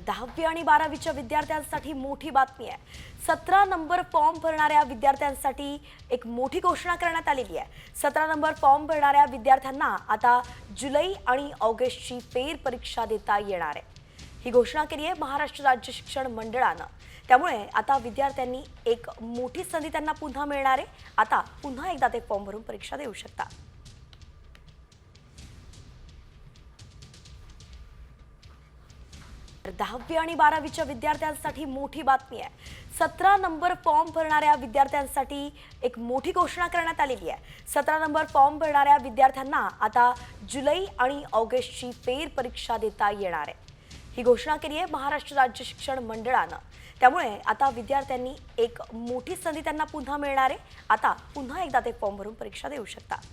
10वी आणि 12वीच्या विद्यार्थ्यांसाठी मोठी बातमी आहे। 17 नंबर फॉर्म भरणाऱ्या विद्यार्थ्यांसाठी एक मोठी घोषणा करण्यात आलेली आहे। 17 नंबर फॉर्म भरणाऱ्या विद्यार्थ्यांना आता जुलै आणि ऑगस्टची फेर परीक्षा देता येणार आहे। ही घोषणा केली आहे महाराष्ट्र राज्य शिक्षण मंडळानं। त्यामुळे आता विद्यार्थ्यांनी एक मोठी संधी त्यांना पुन्हा मिळणार आहे। आता पुन्हा एकदा ते फॉर्म भरून परीक्षा देऊ शकतात। 10वी आणि 12वीच्या विद्यार्थ्यांसाठी मोठी बातमी आहे। 17 नंबर फॉर्म भरणाऱ्या विद्यार्थ्यांसाठी एक मोठी घोषणा करण्यात आलेली आहे। 17 नंबर फॉर्म भरणाऱ्या विद्यार्थ्यांना आता जुलै आणि ऑगस्टची फेर परीक्षा देता येणार आहे। ही घोषणा केली आहे महाराष्ट्र राज्य शिक्षण मंडळानं। त्यामुळे आता विद्यार्थ्यांनी एक मोठी संधी त्यांना पुन्हा मिळणार आहे। आता पुन्हा एकदा ते फॉर्म भरून परीक्षा देऊ शकतात।